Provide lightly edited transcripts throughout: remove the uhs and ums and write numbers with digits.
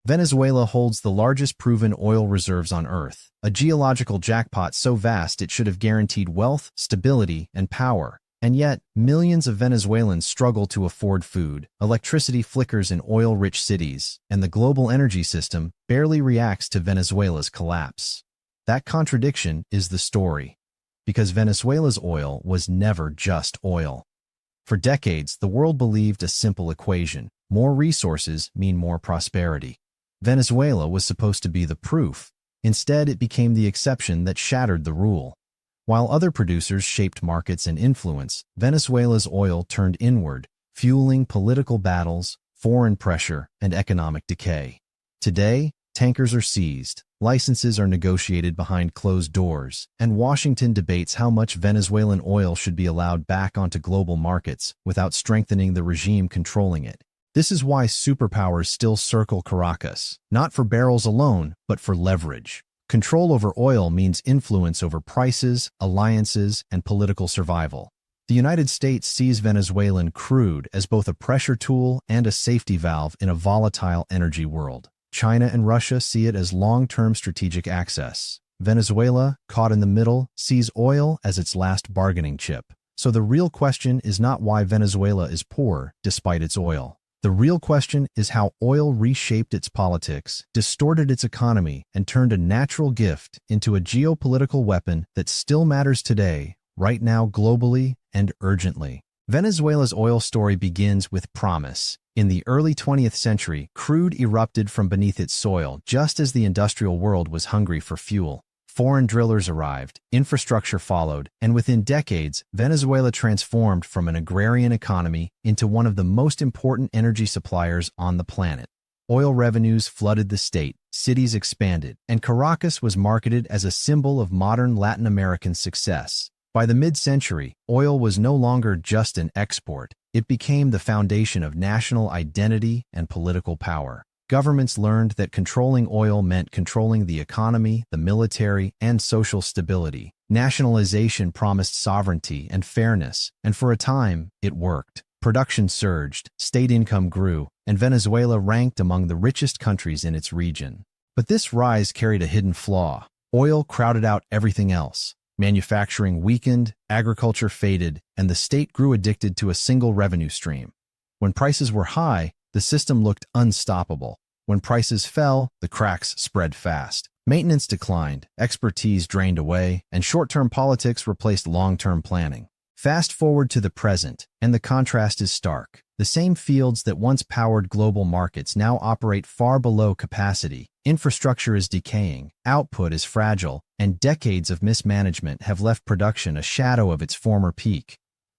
Venezuela holds the largest proven oil reserves on Earth, a geological jackpot so vast it should have guaranteed wealth, stability, and power. And yet, millions of Venezuelans struggle to afford food, electricity flickers in oil-rich cities, and the global energy system barely reacts to Venezuela's collapse. That contradiction is the story. Because Venezuela's oil was never just oil. For decades, the world believed a simple equation: more resources mean more prosperity. Venezuela was supposed to be the proof. Instead, it became the exception that shattered the rule. While other producers shaped markets and influence, Venezuela's oil turned inward, fueling political battles, foreign pressure, and economic decay. Today, tankers are seized, licenses are negotiated behind closed doors, and Washington debates how much Venezuelan oil should be allowed back onto global markets without strengthening the regime controlling it. This is why superpowers still circle Caracas, not for barrels alone, but for leverage. Control over oil means influence over prices, alliances, and political survival. The United States sees Venezuelan crude as both a pressure tool and a safety valve in a volatile energy world. China and Russia see it as long-term strategic access. Venezuela, caught in the middle, sees oil as its last bargaining chip. So the real question is not why Venezuela is poor despite its oil. The real question is how oil reshaped its politics, distorted its economy, and turned a natural gift into a geopolitical weapon that still matters today, right now globally and urgently. Venezuela's oil story begins with promise. In the early 20th century, crude erupted from beneath its soil just as the industrial world was hungry for fuel. Foreign drillers arrived, infrastructure followed, and within decades, Venezuela transformed from an agrarian economy into one of the most important energy suppliers on the planet. Oil revenues flooded the state, cities expanded, and Caracas was marketed as a symbol of modern Latin American success. By the mid-century, oil was no longer just an export. It became the foundation of national identity and political power. Governments learned that controlling oil meant controlling the economy, the military, and social stability. Nationalization promised sovereignty and fairness, and for a time, it worked. Production surged, state income grew, and Venezuela ranked among the richest countries in its region. But this rise carried a hidden flaw. Oil crowded out everything else. Manufacturing weakened, agriculture faded, and the state grew addicted to a single revenue stream. When prices were high, the system looked unstoppable. When prices fell, the cracks spread fast. Maintenance declined, expertise drained away, and short-term politics replaced long-term planning. Fast forward to the present, and the contrast is stark. The same fields that once powered global markets now operate far below capacity. Infrastructure is decaying, output is fragile, and decades of mismanagement have left production a shadow of its former peak.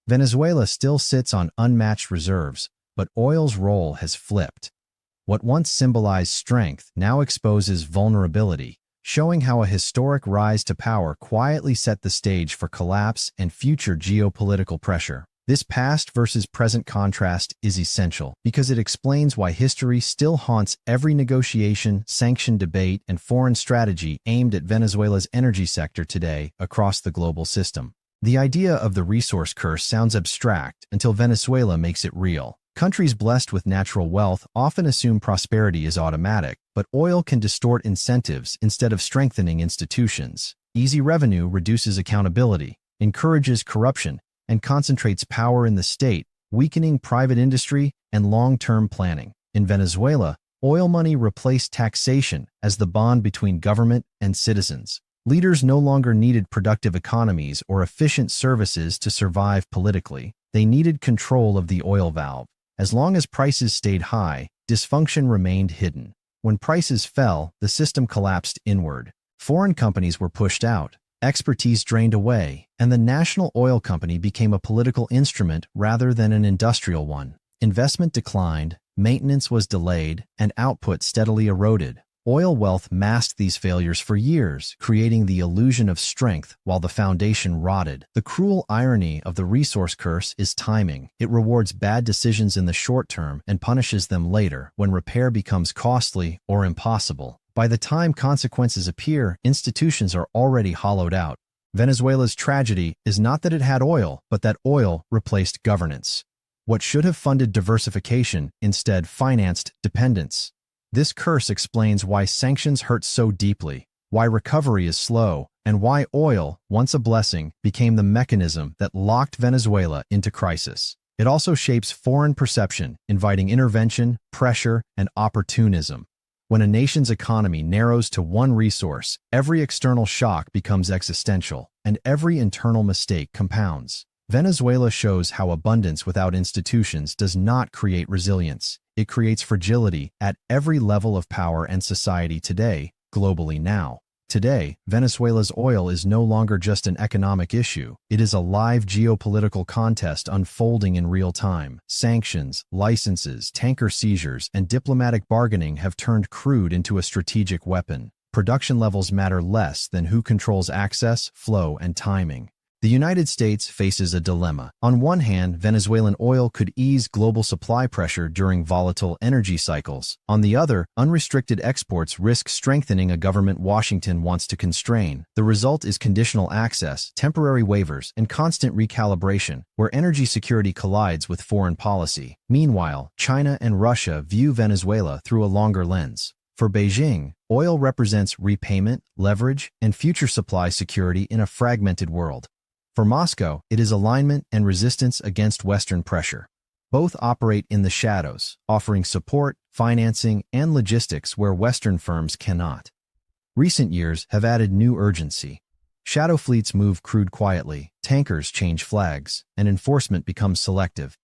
Venezuela still sits on unmatched reserves, but oil's role has flipped. What once symbolized strength now exposes vulnerability, showing how a historic rise to power quietly set the stage for collapse and future geopolitical pressure. This past versus present contrast is essential because it explains why history still haunts every negotiation, sanction debate, and foreign strategy aimed at Venezuela's energy sector today across the global system. The idea of the resource curse sounds abstract until Venezuela makes it real. Countries blessed with natural wealth often assume prosperity is automatic, but oil can distort incentives instead of strengthening institutions. Easy revenue reduces accountability, encourages corruption, and concentrates power in the state, weakening private industry and long-term planning. In Venezuela, oil money replaced taxation as the bond between government and citizens. Leaders no longer needed productive economies or efficient services to survive politically. They needed control of the oil valve. As long as prices stayed high, dysfunction remained hidden. When prices fell, the system collapsed inward. Foreign companies were pushed out, expertise drained away, and the national oil company became a political instrument rather than an industrial one. Investment declined, maintenance was delayed, and output steadily eroded. Oil wealth masked these failures for years, creating the illusion of strength while the foundation rotted. The cruel irony of the resource curse is timing. It rewards bad decisions in the short term and punishes them later when repair becomes costly or impossible. By the time consequences appear, institutions are already hollowed out. Venezuela's tragedy is not that it had oil, but that oil replaced governance. What should have funded diversification instead financed dependence. This curse explains why sanctions hurt so deeply, why recovery is slow, and why oil, once a blessing, became the mechanism that locked Venezuela into crisis. It also shapes foreign perception, inviting intervention, pressure, and opportunism. When a nation's economy narrows to one resource, every external shock becomes existential, and every internal mistake compounds. Venezuela shows how abundance without institutions does not create resilience. It creates fragility at every level of power and society today, globally now. Today, Venezuela's oil is no longer just an economic issue. It is a live geopolitical contest unfolding in real time. Sanctions, licenses, tanker seizures, and diplomatic bargaining have turned crude into a strategic weapon. Production levels matter less than who controls access, flow, and timing. The United States faces a dilemma. On one hand, Venezuelan oil could ease global supply pressure during volatile energy cycles. On the other, unrestricted exports risk strengthening a government Washington wants to constrain. The result is conditional access, temporary waivers, and constant recalibration, where energy security collides with foreign policy. Meanwhile, China and Russia view Venezuela through a longer lens. For Beijing, oil represents repayment, leverage, and future supply security in a fragmented world. For Moscow, it is alignment and resistance against Western pressure. Both operate in the shadows, offering support, financing, and logistics where Western firms cannot. Recent years have added new urgency. Shadow fleets move crude quietly, tankers change flags, and enforcement becomes selective.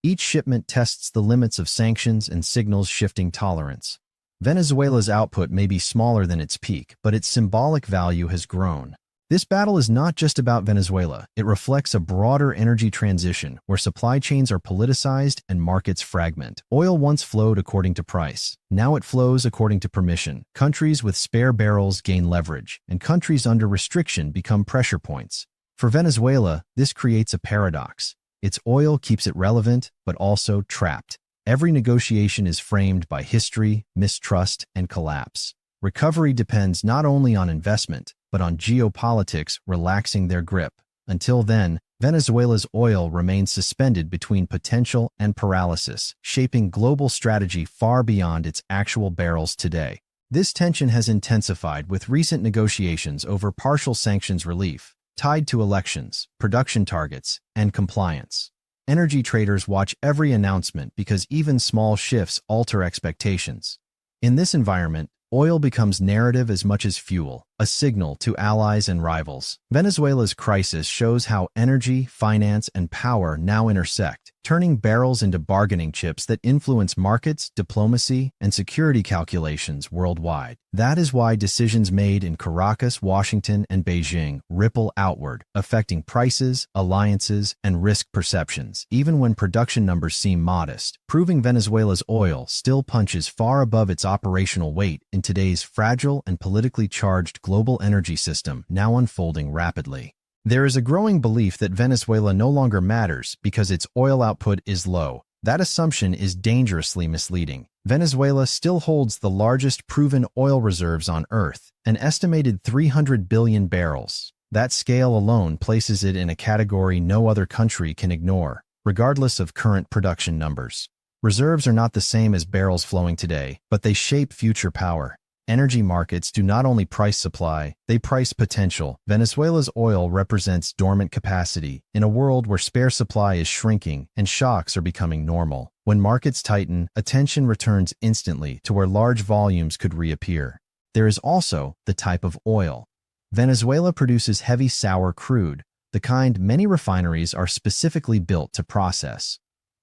Each shipment tests the limits of sanctions and signals shifting tolerance. Venezuela's output may be smaller than its peak, but its symbolic value has grown. This battle is not just about Venezuela. It reflects a broader energy transition where supply chains are politicized and markets fragment. Oil once flowed according to price. Now it flows according to permission. Countries with spare barrels gain leverage, and countries under restriction become pressure points. For Venezuela, this creates a paradox. Its oil keeps it relevant, but also trapped. Every negotiation is framed by history, mistrust, and collapse. Recovery depends not only on investment, but on geopolitics relaxing their grip. Until then, Venezuela's oil remains suspended between potential and paralysis, shaping global strategy far beyond its actual barrels today. This tension has intensified with recent negotiations over partial sanctions relief, tied to elections, production targets, and compliance. Energy traders watch every announcement because even small shifts alter expectations. In this environment, oil becomes narrative as much as fuel, a signal to allies and rivals. Venezuela's crisis shows how energy, finance, and power now intersect, turning barrels into bargaining chips that influence markets, diplomacy, and security calculations worldwide. That is why decisions made in Caracas, Washington, and Beijing ripple outward, affecting prices, alliances, and risk perceptions, even when production numbers seem modest, proving Venezuela's oil still punches far above its operational weight in today's fragile and politically charged global energy system now unfolding rapidly. There is a growing belief that Venezuela no longer matters because its oil output is low. That assumption is dangerously misleading. Venezuela still holds the largest proven oil reserves on Earth, an estimated 300 billion barrels. That scale alone places it in a category no other country can ignore, regardless of current production numbers. Reserves are not the same as barrels flowing today, but they shape future power. Energy markets do not only price supply, they price potential. Venezuela's oil represents dormant capacity in a world where spare supply is shrinking and shocks are becoming normal. When markets tighten, attention returns instantly to where large volumes could reappear. There is also the type of oil. Venezuela produces heavy sour crude, the kind many refineries are specifically built to process.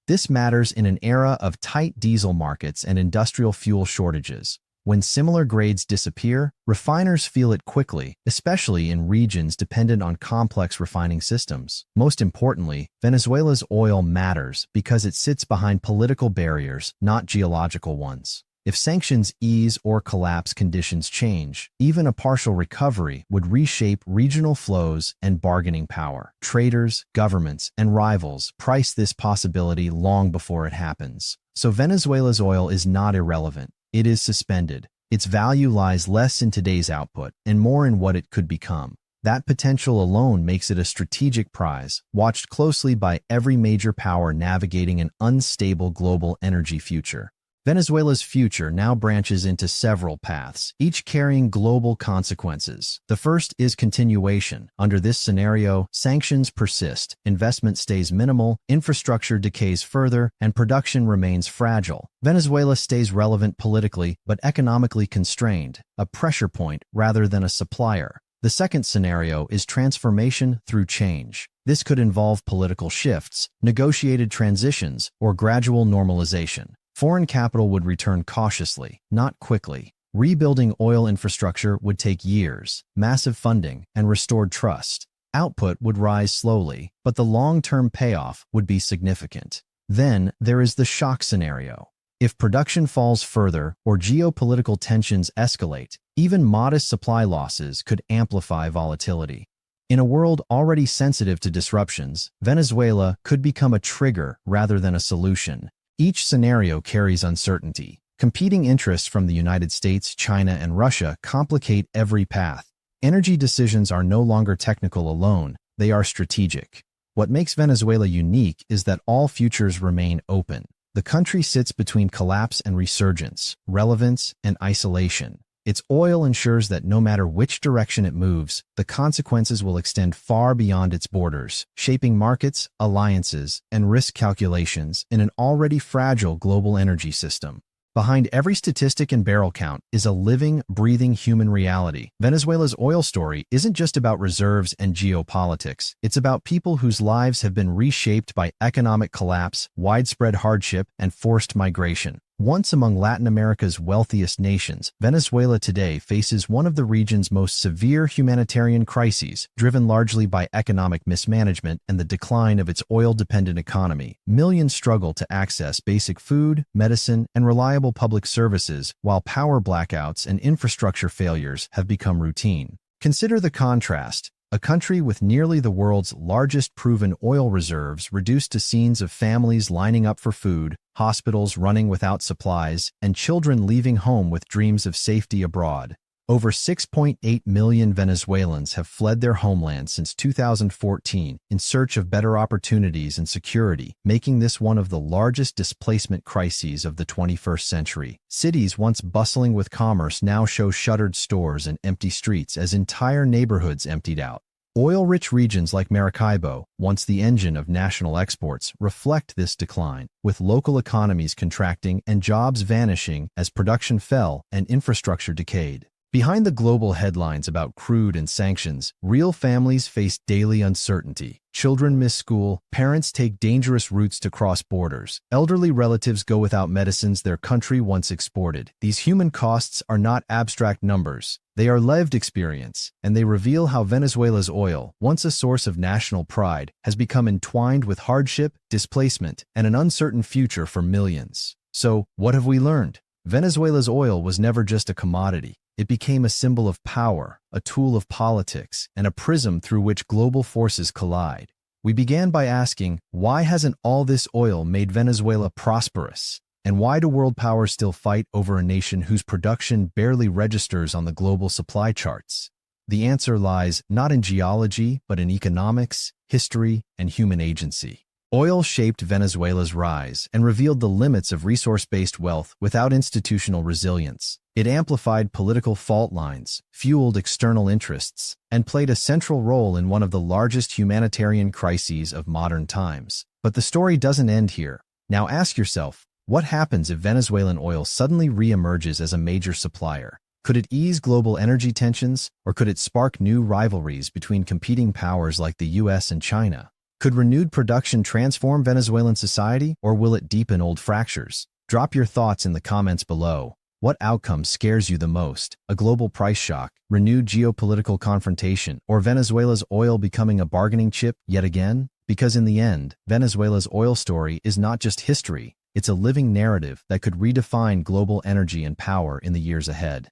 This matters in an era of tight diesel markets and industrial fuel shortages. When similar grades disappear, refiners feel it quickly, especially in regions dependent on complex refining systems. Most importantly, Venezuela's oil matters because it sits behind political barriers, not geological ones. If sanctions ease or collapse, conditions change. Even a partial recovery would reshape regional flows and bargaining power. Traders, governments, and rivals price this possibility long before it happens. So Venezuela's oil is not irrelevant. It is suspended. Its value lies less in today's output and more in what it could become. That potential alone makes it a strategic prize, watched closely by every major power navigating an unstable global energy future. Venezuela's future now branches into several paths, each carrying global consequences. The first is continuation. Under this scenario, sanctions persist, investment stays minimal, infrastructure decays further, and production remains fragile. Venezuela stays relevant politically, but economically constrained, a pressure point rather than a supplier. The second scenario is transformation through change. This could involve political shifts, negotiated transitions, or gradual normalization. Foreign capital would return cautiously, not quickly. Rebuilding oil infrastructure would take years, massive funding, and restored trust. Output would rise slowly, but the long-term payoff would be significant. Then there is the shock scenario. If production falls further or geopolitical tensions escalate, even modest supply losses could amplify volatility. In a world already sensitive to disruptions, Venezuela could become a trigger rather than a solution. Each scenario carries uncertainty. Competing interests from the United States, China, and Russia complicate every path. Energy decisions are no longer technical alone, they are strategic. What makes Venezuela unique is that all futures remain open. The country sits between collapse and resurgence, relevance and isolation. Its oil ensures that no matter which direction it moves, the consequences will extend far beyond its borders, shaping markets, alliances, and risk calculations in an already fragile global energy system. Behind every statistic and barrel count is a living, breathing human reality. Venezuela's oil story isn't just about reserves and geopolitics. It's about people whose lives have been reshaped by economic collapse, widespread hardship, and forced migration. Once among Latin America's wealthiest nations, Venezuela today faces one of the region's most severe humanitarian crises, driven largely by economic mismanagement and the decline of its oil-dependent economy. Millions struggle to access basic food, medicine, and reliable public services, while power blackouts and infrastructure failures have become routine. Consider the contrast. A country with nearly the world's largest proven oil reserves reduced to scenes of families lining up for food, hospitals running without supplies, and children leaving home with dreams of safety abroad. Over 6.8 million Venezuelans have fled their homeland since 2014 in search of better opportunities and security, making this one of the largest displacement crises of the 21st century. Cities once bustling with commerce now show shuttered stores and empty streets as entire neighborhoods emptied out. Oil-rich regions like Maracaibo, once the engine of national exports, reflect this decline, with local economies contracting and jobs vanishing as production fell and infrastructure decayed. Behind the global headlines about crude and sanctions, real families face daily uncertainty. Children miss school, parents take dangerous routes to cross borders, elderly relatives go without medicines their country once exported. These human costs are not abstract numbers. They are lived experience, and they reveal how Venezuela's oil, once a source of national pride, has become entwined with hardship, displacement, and an uncertain future for millions. So, what have we learned? Venezuela's oil was never just a commodity. It became a symbol of power, a tool of politics, and a prism through which global forces collide. We began by asking, why hasn't all this oil made Venezuela prosperous? And why do world powers still fight over a nation whose production barely registers on the global supply charts? The answer lies not in geology, but in economics, history, and human agency. Oil shaped Venezuela's rise and revealed the limits of resource-based wealth without institutional resilience. It amplified political fault lines, fueled external interests, and played a central role in one of the largest humanitarian crises of modern times. But the story doesn't end here. Now ask yourself, what happens if Venezuelan oil suddenly re-emerges as a major supplier? Could it ease global energy tensions, or could it spark new rivalries between competing powers like the US and China? Could renewed production transform Venezuelan society, or will it deepen old fractures? Drop your thoughts in the comments below. What outcome scares you the most? A global price shock, renewed geopolitical confrontation, or Venezuela's oil becoming a bargaining chip yet again? Because in the end, Venezuela's oil story is not just history, it's a living narrative that could redefine global energy and power in the years ahead.